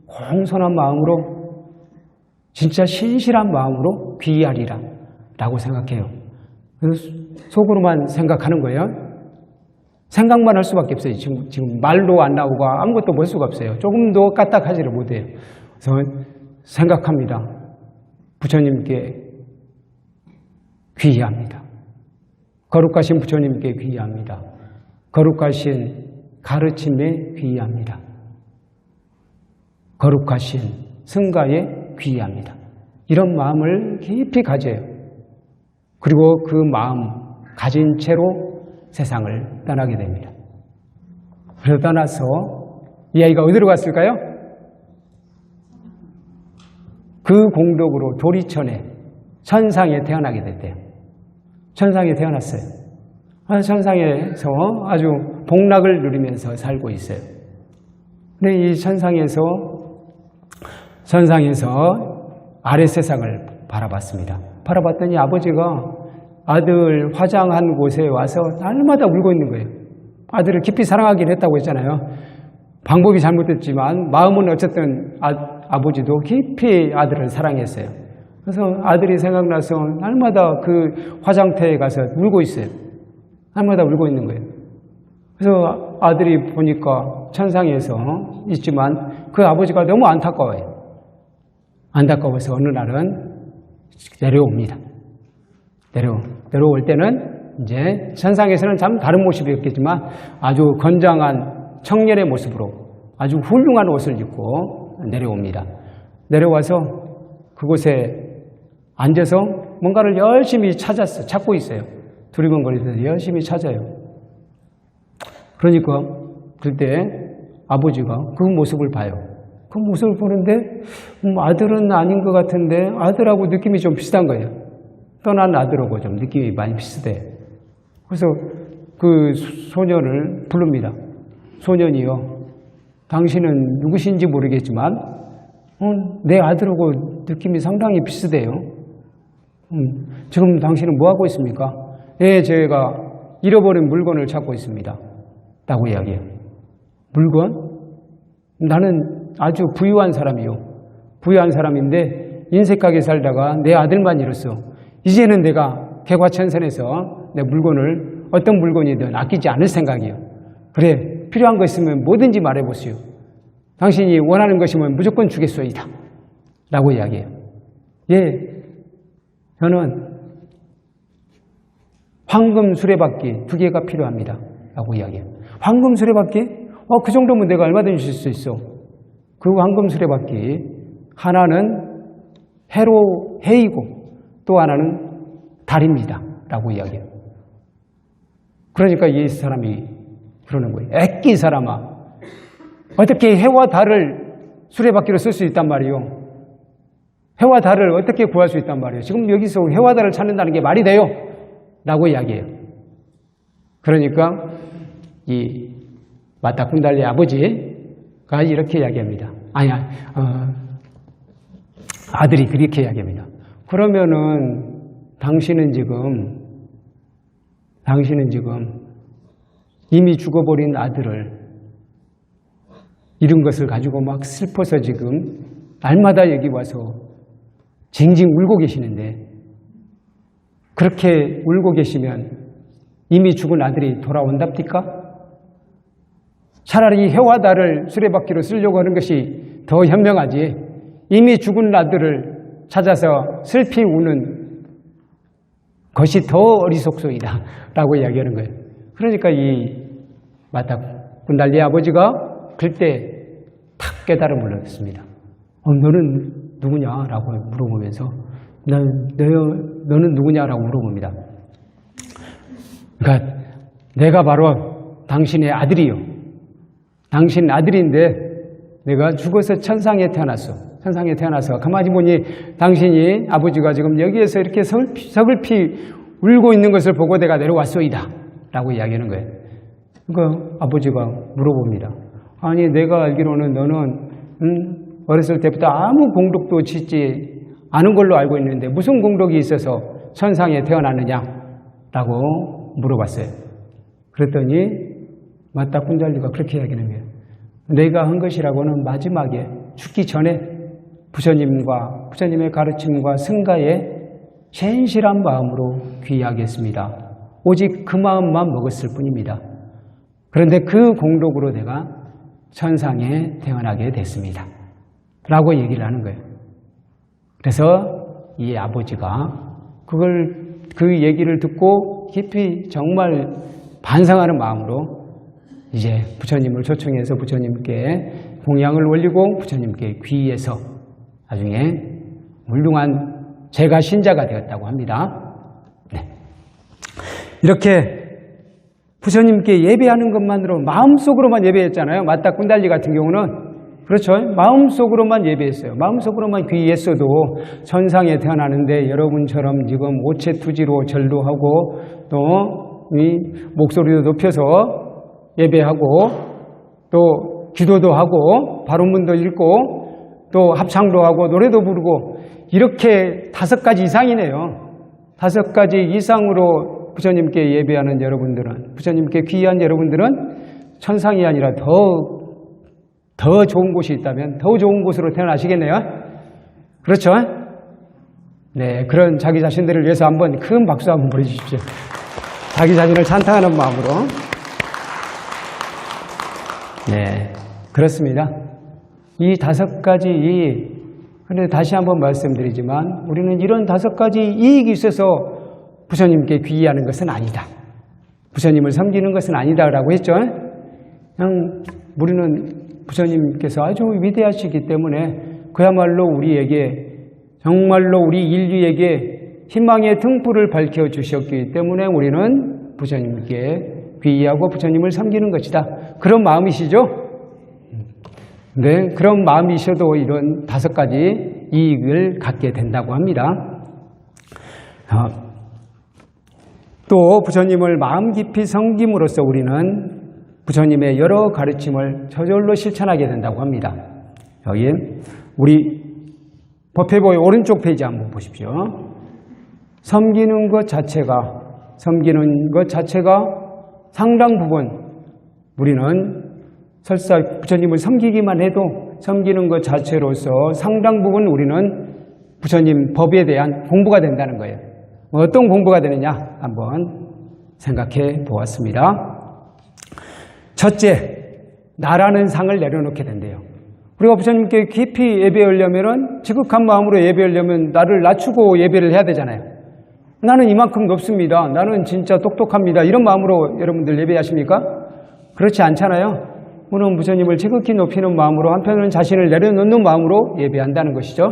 공손한 마음으로 진짜 신실한 마음으로 귀의하리라 라고 생각해요. 그래서 속으로만 생각하는 거예요. 생각만 할 수밖에 없어요. 지금 말도 안 나오고 아무것도 볼 수가 없어요. 조금도 까딱하지를 못해요. 그래서 생각합니다. 부처님께 귀의합니다. 거룩하신 부처님께 귀의합니다. 거룩하신 가르침에 귀의합니다. 거룩하신 승가에 귀의합니다. 이런 마음을 깊이 가져요. 그리고 그 마음 가진 채로 세상을 떠나게 됩니다. 그래서 떠나서 이 아이가 어디로 갔을까요? 그 공덕으로 도리천에 천상에 태어나게 됐대요. 천상에 태어났어요. 천상에서 아주 복락을 누리면서 살고 있어요. 근데 이 천상에서 아래 세상을 바라봤습니다. 바라봤더니 아버지가 아들 화장한 곳에 와서 날마다 울고 있는 거예요. 아들을 깊이 사랑하긴 했다고 했잖아요. 방법이 잘못됐지만 마음은 어쨌든 아버지도 깊이 아들을 사랑했어요. 그래서 아들이 생각나서 날마다 그 화장터에 가서 울고 있어요. 날마다 울고 있는 거예요. 그래서 아들이 보니까 천상에서 있지만 그 아버지가 너무 안타까워요. 안타까워서 어느 날은 내려옵니다. 내려올 때는 이제 천상에서는 참 다른 모습이었겠지만 아주 건장한 청년의 모습으로 아주 훌륭한 옷을 입고 내려옵니다. 내려와서 그곳에 앉아서 뭔가를 열심히 찾고 있어요. 두리번거리면서 열심히 찾아요. 그러니까 그때 아버지가 그 모습을 봐요. 그 모습을 보는데 아들은 아닌 것 같은데 아들하고 느낌이 좀 비슷한 거예요. 떠난 아들하고 좀 느낌이 많이 비슷해. 그래서 그 소년을 부릅니다. 소년이요, 당신은 누구신지 모르겠지만 내 아들하고 느낌이 상당히 비슷해요. 지금 당신은 뭐하고 있습니까? 예, 제가 잃어버린 물건을 찾고 있습니다 라고 이야기해요. 물건? 나는 아주 부유한 사람이요. 부유한 사람인데 인색하게 살다가 내 아들만 잃었어. 이제는 내가 개과천선해서 내 물건을 어떤 물건이든 아끼지 않을 생각이에요. 그래, 필요한 거 있으면 뭐든지 말해보시오. 당신이 원하는 것이면 무조건 주겠소이다 라고 이야기해요. 예, 저는 황금 수레바퀴 2개가 필요합니다 라고 이야기해요. 황금 수레바퀴? 그 정도면 내가 얼마든지 줄 수 있어. 그 황금 수레바퀴 하나는 해이고 또 하나는 달입니다 라고 이야기해요. 그러니까 이 사람이 그러는 거예요. 애끼 사람아, 어떻게 해와 달을 수레바퀴로 쓸 수 있단 말이요. 해와 달을 어떻게 구할 수 있단 말이에요. 지금 여기서 해와 달을 찾는다는 게 말이 돼요 라고 이야기해요. 그러니까 이 마따 군달리 아버지가 이렇게 이야기합니다. 아들이 그렇게 이야기합니다. 그러면은 당신은 지금 이미 죽어버린 아들을 잃은 것을 가지고 막 슬퍼서 지금 날마다 여기 와서 징징 울고 계시는데, 그렇게 울고 계시면 이미 죽은 아들이 돌아온답니까? 차라리 해와 달을 수레바퀴로 쓰려고 하는 것이 더 현명하지, 이미 죽은 아들을 찾아서 슬피 우는 것이 더 어리석소이다 라고 이야기하는 거예요. 그러니까 이 마따군달리의 아버지가 그때 탁 깨달음을 얻었습니다. 너는 누구냐라고 물어보면서 너는 누구냐라고 물어봅니다. 그러니까 내가 바로 당신의 아들이요. 당신 아들인데 내가 죽어서 천상에 태어났어. 천상에 태어나서 가만히 보니 당신이 아버지가 지금 여기에서 이렇게 서글피 울고 있는 것을 보고 내가 내려왔소이다 라고 이야기하는 거예요. 그러니까 아버지가 물어봅니다. 아니 내가 알기로는 너는 어렸을 때부터 아무 공덕도 짓지 않은 걸로 알고 있는데 무슨 공덕이 있어서 천상에 태어났느냐 라고 물어봤어요. 그랬더니 마따군달리가 그렇게 이야기하는 거예요. 내가 한 것이라고는 마지막에 죽기 전에 부처님과 부처님의 가르침과 승가에 신실한 마음으로 귀의하겠습니다. 오직 그 마음만 먹었을 뿐입니다. 그런데 그 공덕으로 내가 천상에 태어나게 됐습니다. 라고 얘기를 하는 거예요. 그래서 이 아버지가 그 얘기를 듣고 깊이 정말 반성하는 마음으로 이제 부처님을 초청해서 부처님께 공양을 올리고 부처님께 귀의해서 나중에 훌륭한 제가 신자가 되었다고 합니다. 네. 이렇게 부처님께 예배하는 것만으로 마음속으로만 예배했잖아요. 마따군달리 같은 경우는 그렇죠. 마음속으로만 예배했어요. 마음속으로만 귀의했어도 천상에 태어나는데 여러분처럼 지금 오체투지로 절도 하고 또 이 목소리도 높여서 예배하고 또 기도도 하고 바론문도 읽고 또 합창도 하고 노래도 부르고 이렇게 5가지 이상이네요. 5가지 이상으로 부처님께 예배하는 여러분들은, 부처님께 귀의한 여러분들은 천상이 아니라 더 좋은 곳이 있다면 더 좋은 곳으로 태어나시겠네요. 그렇죠? 네, 그런 자기 자신들을 위해서 한번 큰 박수 한번 보내주십시오. 자기 자신을 찬탄하는 마음으로. 네, 그렇습니다. 이 5가지 그런데 다시 한번 말씀드리지만 우리는 이런 5가지 이익이 있어서 부처님께 귀의하는 것은 아니다. 부처님을 섬기는 것은 아니다라고 했죠. 그냥 우리는 부처님께서 아주 위대하시기 때문에 그야말로 우리에게 정말로 우리 인류에게 희망의 등불을 밝혀주셨기 때문에 우리는 부처님께 귀의하고 부처님을 섬기는 것이다. 그런 마음이시죠? 네, 그런 마음이셔도 이런 5가지 이익을 갖게 된다고 합니다. 또 부처님을 마음 깊이 섬김으로써 우리는 부처님의 여러 가르침을 저절로 실천하게 된다고 합니다. 여기 우리 법회보의 오른쪽 페이지 한번 보십시오. 섬기는 것 자체가 상당 부분 우리는 설사 부처님을 섬기기만 해도 섬기는 것 자체로서 상당 부분 우리는 부처님 법에 대한 공부가 된다는 거예요. 어떤 공부가 되느냐 한번 생각해 보았습니다. 첫째, 나라는 상을 내려놓게 된대요. 우리가 부처님께 깊이 예배하려면 지극한 마음으로 예배하려면 나를 낮추고 예배를 해야 되잖아요. 나는 이만큼 높습니다. 나는 진짜 똑똑합니다. 이런 마음으로 여러분들 예배하십니까? 그렇지 않잖아요. 우리는 부처님을 지극히 높이는 마음으로 한편으로는 자신을 내려놓는 마음으로 예배한다는 것이죠.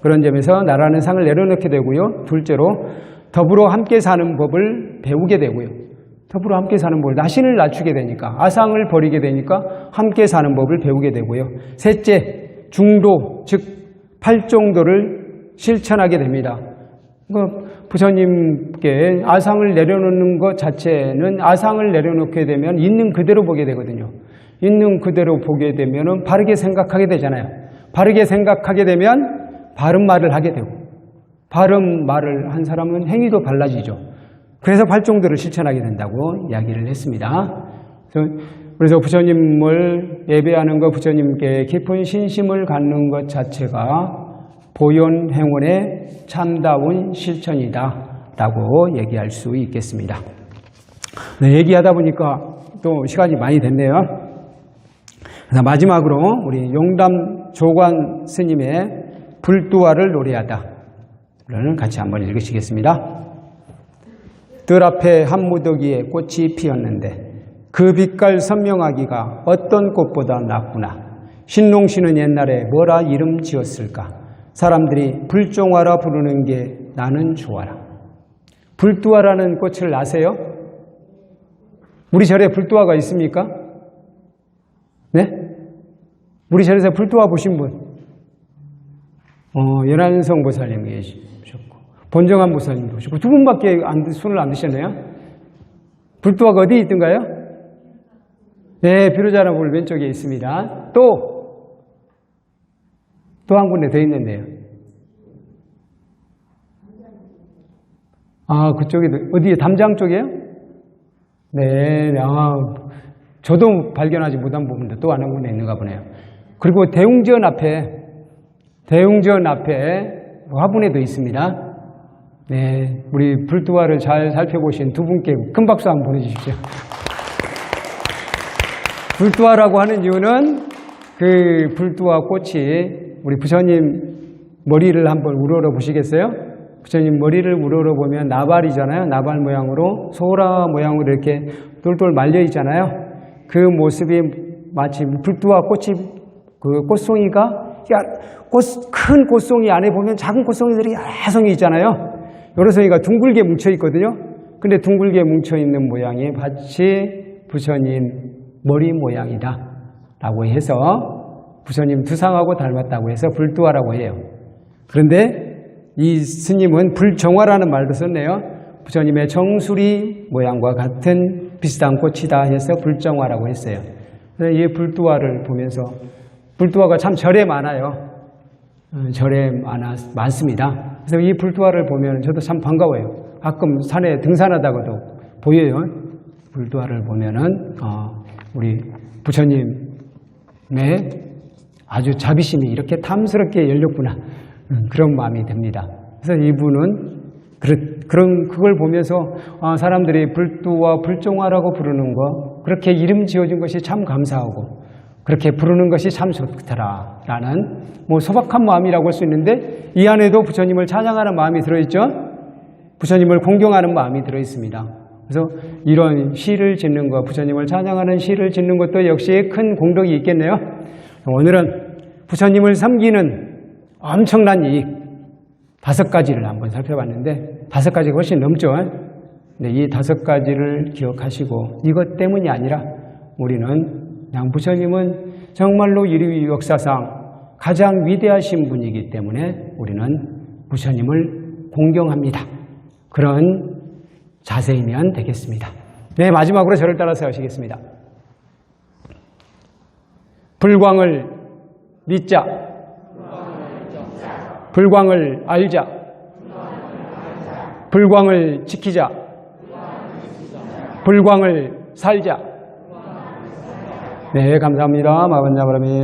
그런 점에서 나라는 상을 내려놓게 되고요. 둘째로 더불어 함께 사는 법을 배우게 되고요. 더불어 함께 사는 법을 자신을 낮추게 되니까 아상을 버리게 되니까 함께 사는 법을 배우게 되고요. 셋째, 중도 즉 팔정도를 실천하게 됩니다. 부처님께 아상을 내려놓는 것 자체는 아상을 내려놓게 되면 있는 그대로 보게 되거든요. 있는 그대로 보게 되면 바르게 생각하게 되잖아요. 바르게 생각하게 되면 바른 말을 하게 되고 바른 말을 한 사람은 행위도 달라지죠. 그래서 팔정도를 실천하게 된다고 이야기를 했습니다. 그래서 부처님을 예배하는 것, 부처님께 깊은 신심을 갖는 것 자체가 보현행원의 참다운 실천이다 라고 얘기할 수 있겠습니다. 네, 얘기하다 보니까 또 시간이 많이 됐네요. 마지막으로 우리 용담 조관 스님의 불두화를 노래하다 를 같이 한번 읽으시겠습니다. 뜰 앞에 한 무더기에 꽃이 피었는데 그 빛깔 선명하기가 어떤 꽃보다 낫구나. 신농시는 옛날에 뭐라 이름 지었을까? 사람들이 불종화라 부르는 게 나는 좋아라. 불두화라는 꽃을 아세요? 우리 절에 불두화가 있습니까? 네? 우리 절에서 불두화 보신 분? 연한성 보살님 계셨고, 본정한 보살님 보셨고, 두 분밖에 손을 안 드셨네요? 불두화가 어디 있던가요? 네, 비로자나물 왼쪽에 있습니다. 또 한 군데 더 있는데요. 그쪽에도, 어디에? 담장 쪽이에요? 네, 저도 발견하지 못한 부분도 또 한 군데 있는가 보네요. 그리고 대웅전 앞에 화분에도 있습니다. 네, 우리 불두화를 잘 살펴보신 두 분께 큰 박수 한번 보내주십시오. 불두화라고 하는 이유는 그 불두화 꽃이 우리 부처님 머리를 한번 우러러 보시겠어요? 부처님 머리를 우러러 보면 나발이잖아요. 나발 모양으로 소라 모양으로 이렇게 똘똘 말려 있잖아요. 그 모습이 마치 불두화 꽃이 그 꽃송이가 큰 꽃송이 안에 보면 작은 꽃송이들이 여러 송이 있잖아요. 여러 송이가 둥글게 뭉쳐 있거든요. 근데 둥글게 뭉쳐 있는 모양이 마치 부처님 머리 모양이다 라고 해서 부처님 두상하고 닮았다고 해서 불두화라고 해요. 그런데 이 스님은 불정화라는 말도 썼네요. 부처님의 정수리 모양과 같은 비슷한 꽃이다 해서 불정화라고 했어요. 그래서 이 불두화를 보면서 불두화가 참 절에 많아요. 절에 많습니다. 그래서 이 불두화를 보면 저도 참 반가워요. 가끔 산에 등산하다가도 보여요. 불두화를 보면은 우리 부처님의 아주 자비심이 이렇게 탐스럽게 열렸구나, 그런 마음이 듭니다. 그래서 이분은 그걸 보면서 사람들이 불두화, 불종화라고 부르는 거, 그렇게 이름 지어준 것이 참 감사하고 그렇게 부르는 것이 참 좋더라라는 소박한 마음이라고 할 수 있는데, 이 안에도 부처님을 찬양하는 마음이 들어있죠. 부처님을 공경하는 마음이 들어있습니다. 그래서 이런 시를 짓는 것, 부처님을 찬양하는 시를 짓는 것도 역시 큰 공덕이 있겠네요. 오늘은 부처님을 섬기는 엄청난 이익 5가지를 한번 살펴봤는데, 5가지가 훨씬 넘죠. 근데 이 5가지를 기억하시고, 이것 때문이 아니라 우리는 그냥 부처님은 정말로 인류 역사상 가장 위대하신 분이기 때문에 우리는 부처님을 공경합니다. 그런 자세이면 되겠습니다. 네, 마지막으로 저를 따라서 하시겠습니다. 불광을 믿자. 불광을 알자. 불광을 지키자. 불광을 살자. 네, 감사합니다. 마반야바라미.